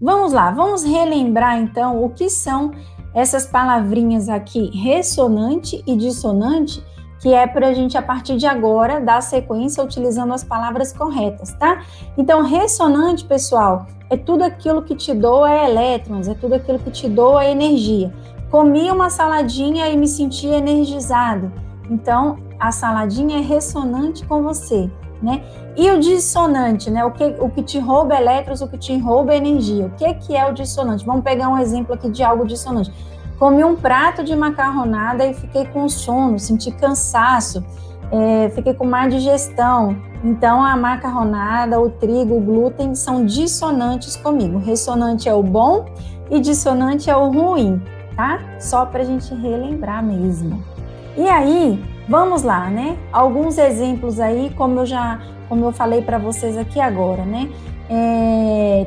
Vamos lá, vamos relembrar então o que são essas palavrinhas aqui, ressonante e dissonante, que é para a gente, a partir de agora, dar sequência utilizando as palavras corretas, tá? Então, ressonante, pessoal, é tudo aquilo que te doa elétrons, é tudo aquilo que te doa energia. Comi uma saladinha e me senti energizado. Então, a saladinha é ressonante com você, né? E o dissonante, né? O que te rouba elétrons, o que te rouba energia. O que é o dissonante? Vamos pegar um exemplo aqui de algo dissonante. Comi um prato de macarronada e fiquei com sono, senti cansaço, fiquei com má digestão. Então, a macarronada, o trigo, o glúten são dissonantes comigo. Ressonante é o bom e dissonante é o ruim, tá? Só para a gente relembrar mesmo. E aí, vamos lá, né? Alguns exemplos aí, como eu falei para vocês aqui agora, né?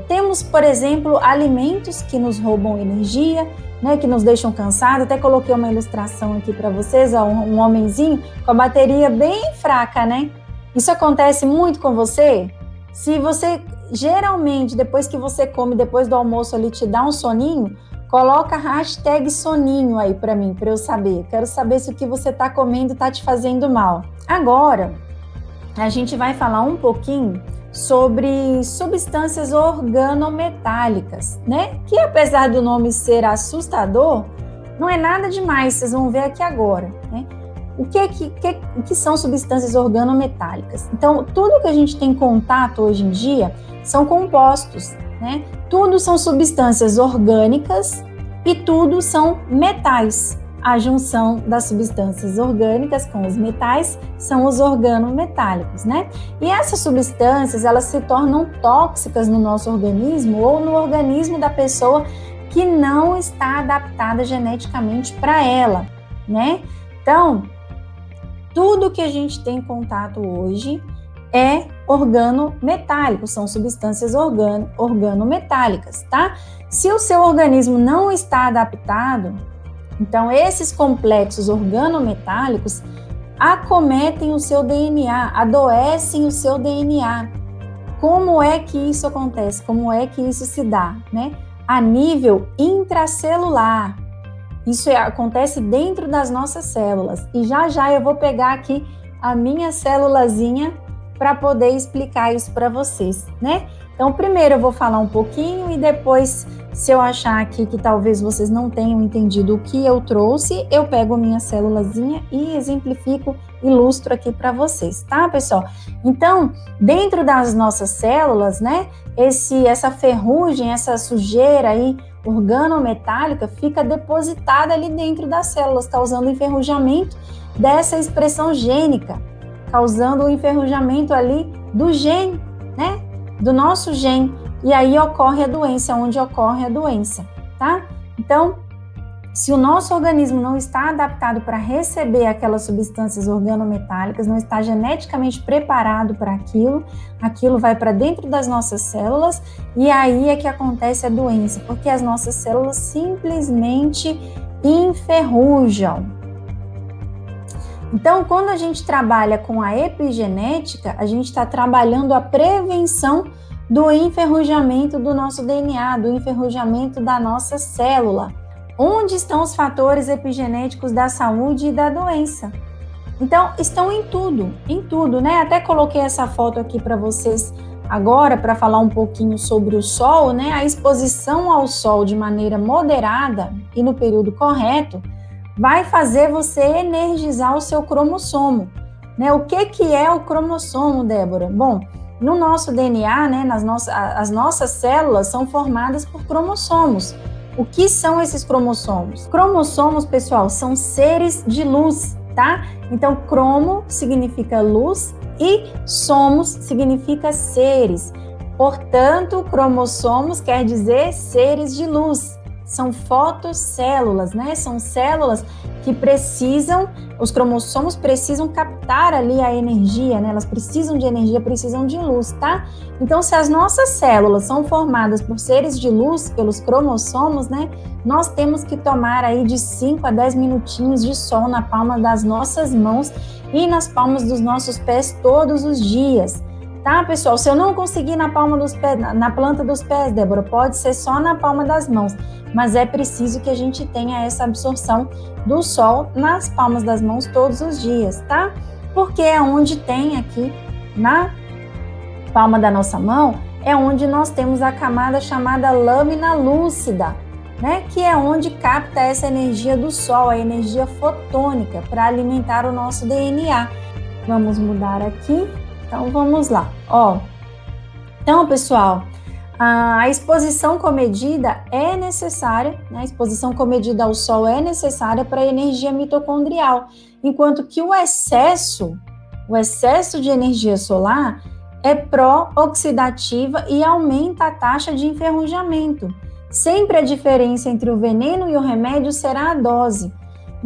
Temos, por exemplo, alimentos que nos roubam energia, né, que nos deixam cansados. Até coloquei uma ilustração aqui para vocês, ó, um homenzinho com a bateria bem fraca, né? Isso acontece muito com você? Se você, geralmente, depois que você come, depois do almoço ali, te dá um soninho, coloca a #soninho aí para mim, para eu saber. Quero saber se o que você está comendo está te fazendo mal. Agora, a gente vai falar um pouquinho sobre substâncias organometálicas, né? Que apesar do nome ser assustador, não é nada demais, vocês vão ver aqui agora, né? O que são substâncias organometálicas? Então, tudo que a gente tem contato hoje em dia são compostos, né? Tudo são substâncias orgânicas e tudo são metais. A junção das substâncias orgânicas com os metais são os organometálicos, né? E essas substâncias, elas se tornam tóxicas no nosso organismo ou no organismo da pessoa que não está adaptada geneticamente para ela, né? Então, tudo que a gente tem contato hoje é organometálico, são substâncias organometálicas, tá? Se o seu organismo não está adaptado, então esses complexos organometálicos acometem o seu DNA, adoecem o seu DNA. Como é que isso acontece? Como é que isso se dá, né? A nível intracelular. Isso acontece dentro das nossas células. E já eu vou pegar aqui a minha célulazinha para poder explicar isso para vocês, né? Então, primeiro eu vou falar um pouquinho e depois, se eu achar aqui que talvez vocês não tenham entendido o que eu trouxe, eu pego minha célulazinha e exemplifico, ilustro aqui para vocês, tá, pessoal? Então, dentro das nossas células, né, essa ferrugem, essa sujeira aí organometálica fica depositada ali dentro das células, causando enferrujamento dessa expressão gênica, causando o enferrujamento ali do gene, né? Do nosso gene, e aí ocorre a doença, onde ocorre a doença, tá? Então, se o nosso organismo não está adaptado para receber aquelas substâncias organometálicas, não está geneticamente preparado para aquilo vai para dentro das nossas células, e aí é que acontece a doença, porque as nossas células simplesmente enferrujam. Então, quando a gente trabalha com a epigenética, a gente está trabalhando a prevenção do enferrujamento do nosso DNA, do enferrujamento da nossa célula. Onde estão os fatores epigenéticos da saúde e da doença? Então, estão em tudo, né? Até coloquei essa foto aqui para vocês agora, para falar um pouquinho sobre o sol, né? A exposição ao sol de maneira moderada e no período correto vai fazer você energizar o seu cromossomo, né? O que é o cromossomo, Débora? Bom, no nosso DNA, né, as nossas células são formadas por cromossomos. O que são esses cromossomos? Cromossomos, pessoal, são seres de luz, tá? Então, cromo significa luz e somos significa seres. Portanto, cromossomos quer dizer seres de luz. São fotocélulas, né? São células que precisam, os cromossomos precisam captar ali a energia, né? Elas precisam de energia, precisam de luz, tá? Então, se as nossas células são formadas por seres de luz, pelos cromossomos, né? Nós temos que tomar aí de 5 a 10 minutinhos de sol na palma das nossas mãos e nas palmas dos nossos pés todos os dias. Tá, pessoal? Se eu não conseguir na palma dos pés, na planta dos pés, Débora, pode ser só na palma das mãos, mas é preciso que a gente tenha essa absorção do sol nas palmas das mãos todos os dias, tá? Porque é onde tem aqui na palma da nossa mão, é onde nós temos a camada chamada lâmina lúcida, né? Que é onde capta essa energia do sol, a energia fotônica, para alimentar o nosso DNA. Vamos mudar aqui. Então, vamos lá, ó. Então, pessoal, a exposição comedida é necessária, né? A exposição comedida ao sol é necessária para a energia mitocondrial, enquanto que o excesso de energia solar é pró-oxidativa e aumenta a taxa de enferrujamento. Sempre a diferença entre o veneno e o remédio será a dose.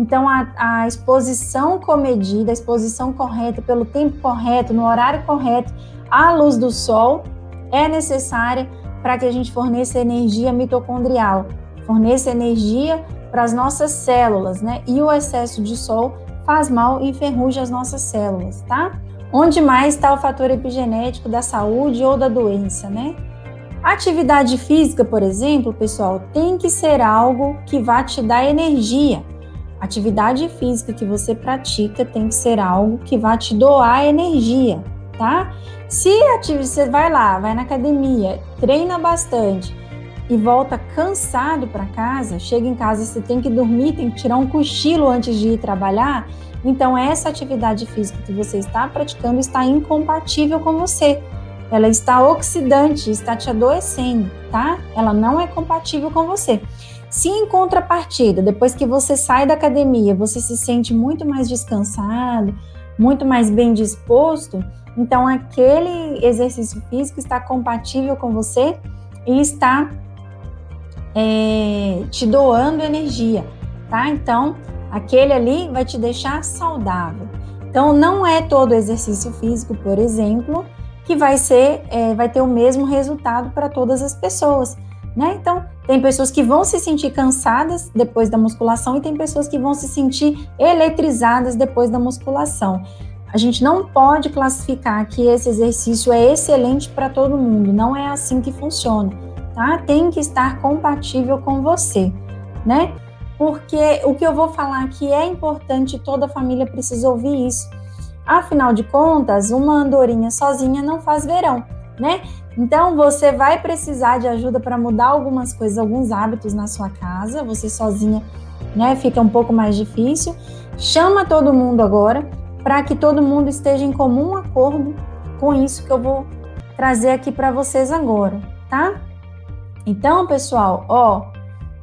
Então, a exposição comedida, a exposição correta, pelo tempo correto, no horário correto, à luz do sol, é necessária para que a gente forneça energia mitocondrial, forneça energia para as nossas células, né? E o excesso de sol faz mal e enferruja as nossas células, tá? Onde mais está o fator epigenético da saúde ou da doença, né? Atividade física, por exemplo, pessoal, tem que ser algo que vá te dar energia. Atividade física que você pratica tem que ser algo que vai te doar energia, tá? Se você vai lá, vai na academia, treina bastante e volta cansado para casa, chega em casa, você tem que dormir, tem que tirar um cochilo antes de ir trabalhar, então essa atividade física que você está praticando está incompatível com você. Ela está oxidante, está te adoecendo, tá? Ela não é compatível com você. Se em contrapartida, depois que você sai da academia, você se sente muito mais descansado, muito mais bem disposto, então aquele exercício físico está compatível com você e está te doando energia, tá? Então, aquele ali vai te deixar saudável. Então, não é todo exercício físico, por exemplo, que vai ter o mesmo resultado para todas as pessoas, né? Então, tem pessoas que vão se sentir cansadas depois da musculação e tem pessoas que vão se sentir eletrizadas depois da musculação. A gente não pode classificar que esse exercício é excelente para todo mundo, não é assim que funciona, tá? Tem que estar compatível com você, né? Porque o que eu vou falar aqui é importante, toda a família precisa ouvir isso. Afinal de contas, uma andorinha sozinha não faz verão, né? Então, você vai precisar de ajuda para mudar algumas coisas, alguns hábitos na sua casa. Você sozinha, né, fica um pouco mais difícil. Chama todo mundo agora, para que todo mundo esteja em comum acordo com isso que eu vou trazer aqui para vocês agora, tá? Então, pessoal, ó,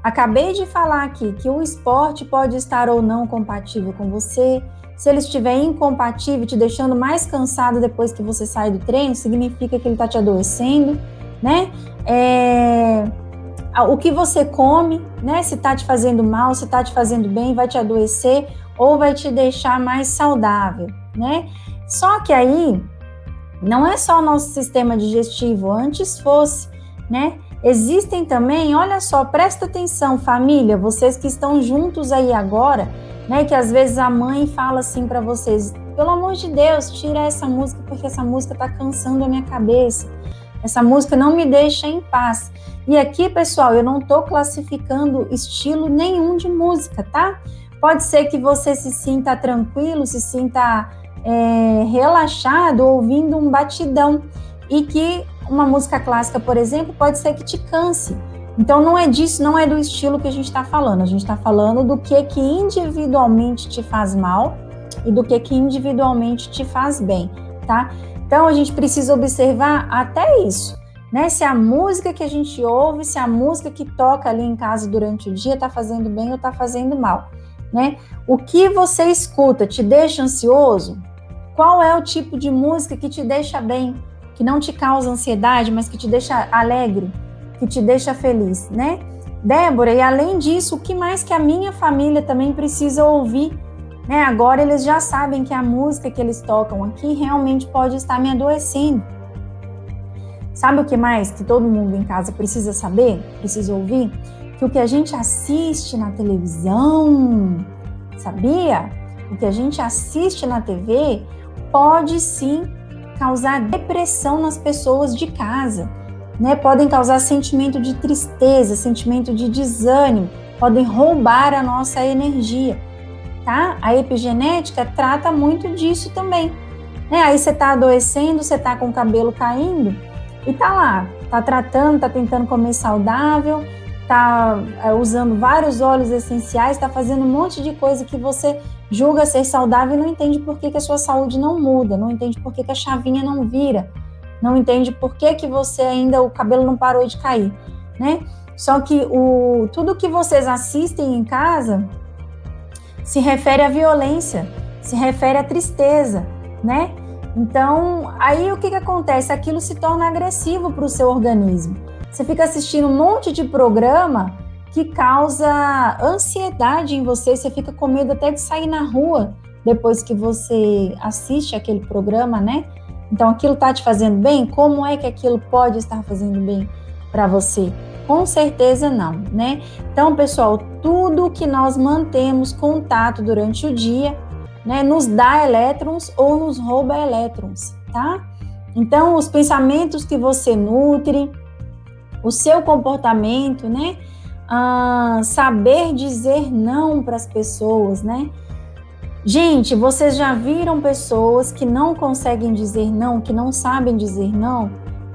acabei de falar aqui que o esporte pode estar ou não compatível com você. Se ele estiver incompatível, te deixando mais cansado depois que você sai do treino, significa que ele está te adoecendo, né? O que você come, né? Se está te fazendo mal, se está te fazendo bem, vai te adoecer ou vai te deixar mais saudável, né? Só que aí, não é só o nosso sistema digestivo, antes fosse, né? Existem também, olha só, presta atenção, família, vocês que estão juntos aí agora, né, que às vezes a mãe fala assim para vocês, pelo amor de Deus, tira essa música porque essa música tá cansando a minha cabeça, essa música não me deixa em paz. E aqui, pessoal, eu não tô classificando estilo nenhum de música, tá? Pode ser que você se sinta tranquilo, se sinta relaxado ouvindo um batidão e que uma música clássica, por exemplo, pode ser que te canse. Então, não é disso, não é do estilo que a gente está falando. A gente está falando do que individualmente te faz mal e do que individualmente te faz bem, tá? Então, a gente precisa observar até isso, né? Se a música que a gente ouve, se a música que toca ali em casa durante o dia está fazendo bem ou está fazendo mal, né? O que você escuta te deixa ansioso? Qual é o tipo de música que te deixa bem, que não te causa ansiedade, mas que te deixa alegre? Que te deixa feliz, né? Débora, e além disso, o que mais que a minha família também precisa ouvir, né? Agora eles já sabem que a música que eles tocam aqui realmente pode estar me adoecendo. Sabe o que mais que todo mundo em casa precisa saber? Precisa ouvir? Que o que a gente assiste na televisão, sabia? O que a gente assiste na TV pode sim causar depressão nas pessoas de casa, né? Podem causar sentimento de tristeza, sentimento de desânimo, podem roubar a nossa energia, tá? A epigenética trata muito disso também, né? Aí você tá adoecendo, você tá com o cabelo caindo e tá lá, tá tratando, tá tentando comer saudável, tá usando vários óleos essenciais, tá fazendo um monte de coisa que você julga ser saudável e não entende por que a sua saúde não muda, não entende por que a chavinha não vira, não entende por que você ainda, o cabelo não parou de cair, né? Só que tudo que vocês assistem em casa se refere à violência, se refere à tristeza, né? Então, aí o que acontece? Aquilo se torna agressivo para o seu organismo. Você fica assistindo um monte de programa que causa ansiedade em você, você fica com medo até de sair na rua depois que você assiste aquele programa, né? Então, aquilo está te fazendo bem? Como é que aquilo pode estar fazendo bem para você? Com certeza não, né? Então, pessoal, tudo que nós mantemos contato durante o dia, né, nos dá elétrons ou nos rouba elétrons, tá? Então, os pensamentos que você nutre, o seu comportamento, né? Saber dizer não para as pessoas, né? Gente, vocês já viram pessoas que não conseguem dizer não, que não sabem dizer não,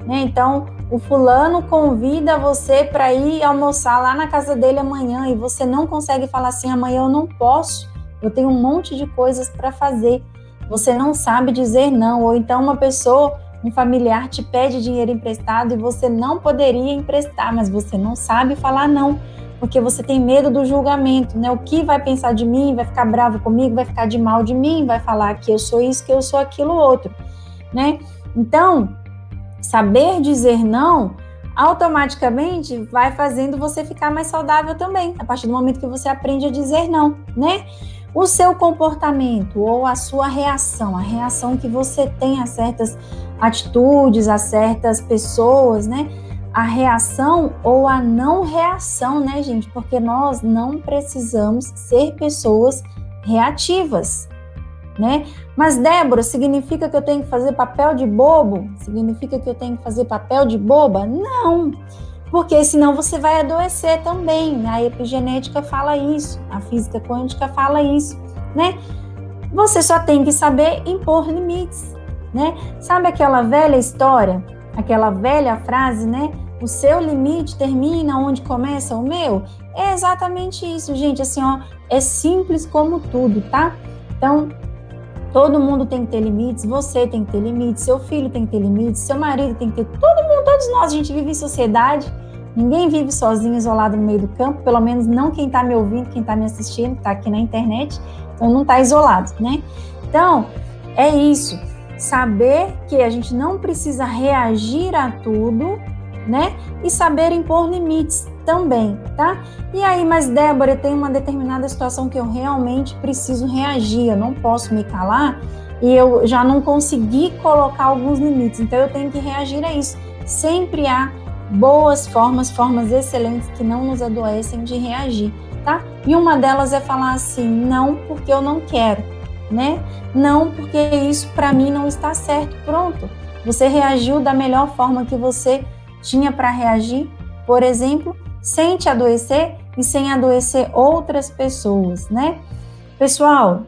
né? Então, o fulano convida você para ir almoçar lá na casa dele amanhã e você não consegue falar assim, amanhã eu não posso, eu tenho um monte de coisas para fazer. Você não sabe dizer não, ou então uma pessoa, um familiar te pede dinheiro emprestado e você não poderia emprestar, mas você não sabe falar não, porque você tem medo do julgamento, né? O que vai pensar de mim, vai ficar bravo comigo, vai ficar de mal de mim, vai falar que eu sou isso, que eu sou aquilo outro, né? Então, saber dizer não automaticamente vai fazendo você ficar mais saudável também, a partir do momento que você aprende a dizer não, né? O seu comportamento ou a sua reação, a reação que você tem a certas atitudes, a certas pessoas, né? A reação ou a não reação, né, gente? Porque nós não precisamos ser pessoas reativas, né? Mas, Débora, significa que eu tenho que fazer papel de bobo? Significa que eu tenho que fazer papel de boba? Não, porque senão você vai adoecer também. A epigenética fala isso, a física quântica fala isso, né? Você só tem que saber impor limites, né? Sabe aquela velha história, aquela velha frase, né? O seu limite termina onde começa o meu? É exatamente isso, gente. Assim, ó, é simples como tudo, tá? Então, todo mundo tem que ter limites, você tem que ter limites, seu filho tem que ter limites, seu marido tem que ter, todo mundo, todos nós, a gente vive em sociedade, ninguém vive sozinho, isolado no meio do campo, pelo menos não quem está me ouvindo, quem está me assistindo, está aqui na internet, então não está isolado, né? Então, é isso, saber que a gente não precisa reagir a tudo, né? E saber impor limites também, tá? E aí, mas Débora, tem uma determinada situação que eu realmente preciso reagir, eu não posso me calar e eu já não consegui colocar alguns limites, então eu tenho que reagir a isso. Sempre há boas formas excelentes que não nos adoecem de reagir, tá? E uma delas é falar assim, não porque eu não quero, né? Não porque isso para mim não está certo, pronto. Você reagiu da melhor forma que você tinha para reagir, por exemplo, sem te adoecer e sem adoecer outras pessoas, né? Pessoal,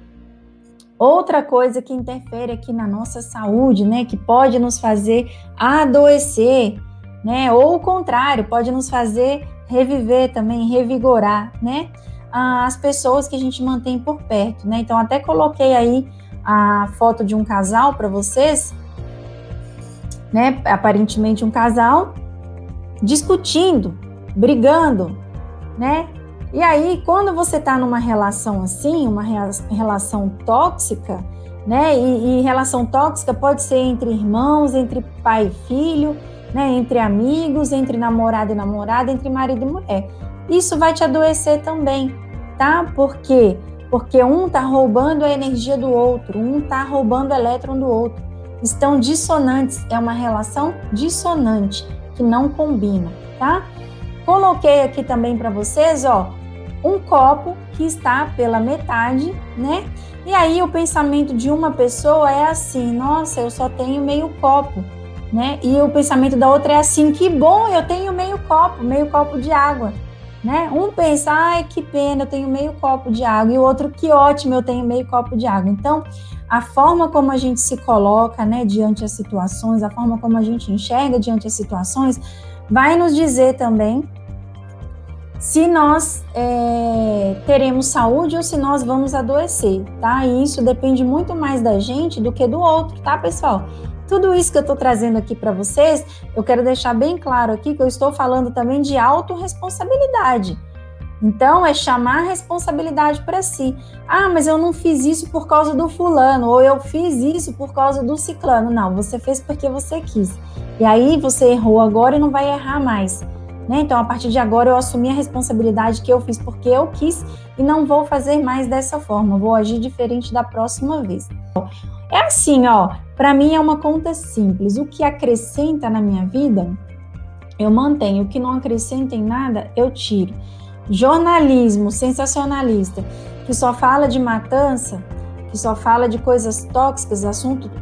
outra coisa que interfere aqui na nossa saúde, né, que pode nos fazer adoecer, né, ou o contrário, pode nos fazer reviver também, revigorar, né, as pessoas que a gente mantém por perto, né? Então, até coloquei aí a foto de um casal para vocês, né, aparentemente um casal discutindo, brigando, né? E aí, quando você tá numa relação assim, uma relação tóxica, né? E relação tóxica pode ser entre irmãos, entre pai e filho, né? Entre amigos, entre namorado e namorada, entre marido e mulher. Isso vai te adoecer também, tá? Por quê? Porque um tá roubando a energia do outro, um tá roubando o elétron do outro. Estão dissonantes, é uma relação dissonante, que não combina, tá? Coloquei aqui também para vocês, ó, um copo que está pela metade, né? E aí o pensamento de uma pessoa é assim, nossa, eu só tenho meio copo, né? E o pensamento da outra é assim, que bom, eu tenho meio copo de água, né? Um pensa, ai, que pena, eu tenho meio copo de água, e o outro, que ótimo, eu tenho meio copo de água. Então, a forma como a gente se coloca, né, diante as situações, a forma como a gente enxerga diante as situações, vai nos dizer também se nós teremos saúde ou se nós vamos adoecer, tá? E isso depende muito mais da gente do que do outro, tá, pessoal? Tudo isso que eu estou trazendo aqui para vocês, eu quero deixar bem claro aqui que eu estou falando também de autorresponsabilidade. Então, é chamar a responsabilidade para si. Ah, mas eu não fiz isso por causa do fulano, ou eu fiz isso por causa do ciclano. Não, você fez porque você quis. E aí você errou agora e não vai errar mais. Né? Então, a partir de agora, eu assumi a responsabilidade que eu fiz porque eu quis e não vou fazer mais dessa forma. Vou agir diferente da próxima vez. É assim, ó. Para mim é uma conta simples. O que acrescenta na minha vida, eu mantenho. O que não acrescenta em nada, eu tiro. Jornalismo sensacionalista, que só fala de matança, que só fala de coisas tóxicas,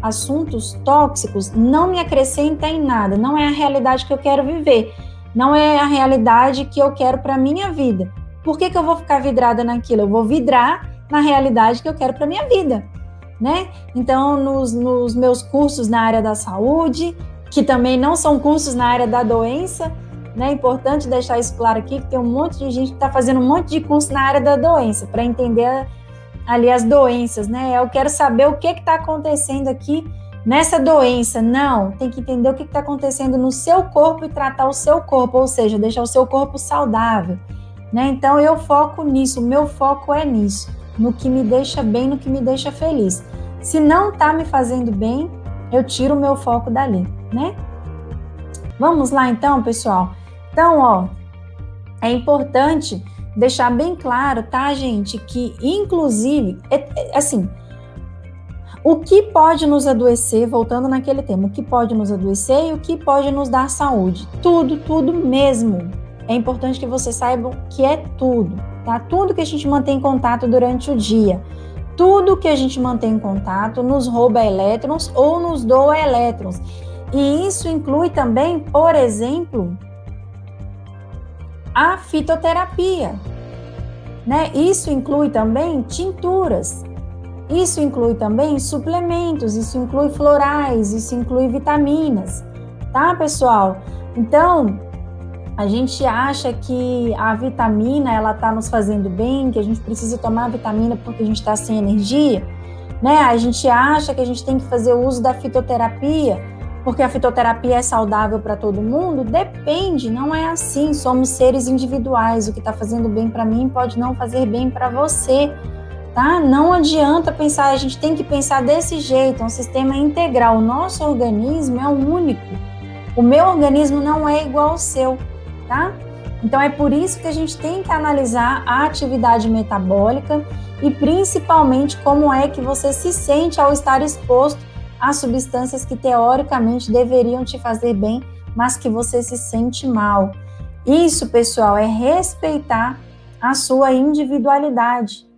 assuntos tóxicos, não me acrescenta em nada. Não é a realidade que eu quero viver. Não é a realidade que eu quero para a minha vida. Por que eu vou ficar vidrada naquilo? Eu vou vidrar na realidade que eu quero para a minha vida, né? Então, nos meus cursos na área da saúde, que também não são cursos na área da doença, né? É importante deixar isso claro aqui, que tem um monte de gente que está fazendo um monte de curso na área da doença, para entender ali as doenças, né? Eu quero saber o que está acontecendo aqui nessa doença. Não, tem que entender o que está acontecendo no seu corpo e tratar o seu corpo, ou seja, deixar o seu corpo saudável, né? Então eu foco nisso, o meu foco é nisso, no que me deixa bem, no que me deixa feliz. Se não está me fazendo bem, eu tiro o meu foco dali, né? Vamos lá então, pessoal? Então, ó, é importante deixar bem claro, tá, gente, que inclusive, assim, o que pode nos adoecer, voltando naquele tema, o que pode nos adoecer e o que pode nos dar saúde? Tudo mesmo. É importante que vocês saibam que é tudo, tá? Tudo que a gente mantém em contato durante o dia, tudo que a gente mantém em contato nos rouba elétrons ou nos doa elétrons. E isso inclui também, por exemplo, a fitoterapia, né? Isso inclui também tinturas. Isso inclui também suplementos, isso inclui florais, isso inclui vitaminas, tá, pessoal? Então, a gente acha que a vitamina, ela tá nos fazendo bem, que a gente precisa tomar vitamina porque a gente está sem energia, né? A gente acha que a gente tem que fazer o uso da fitoterapia porque a fitoterapia é saudável para todo mundo. Depende, não é assim. Somos seres individuais. O que está fazendo bem para mim pode não fazer bem para você. Tá? Não adianta pensar, a gente tem que pensar desse jeito, é um sistema integral. O nosso organismo é único. O meu organismo não é igual ao seu, tá? Então é por isso que a gente tem que analisar a atividade metabólica e principalmente como é que você se sente ao estar exposto a substâncias que teoricamente deveriam te fazer bem, mas que você se sente mal. Isso, pessoal, é respeitar a sua individualidade.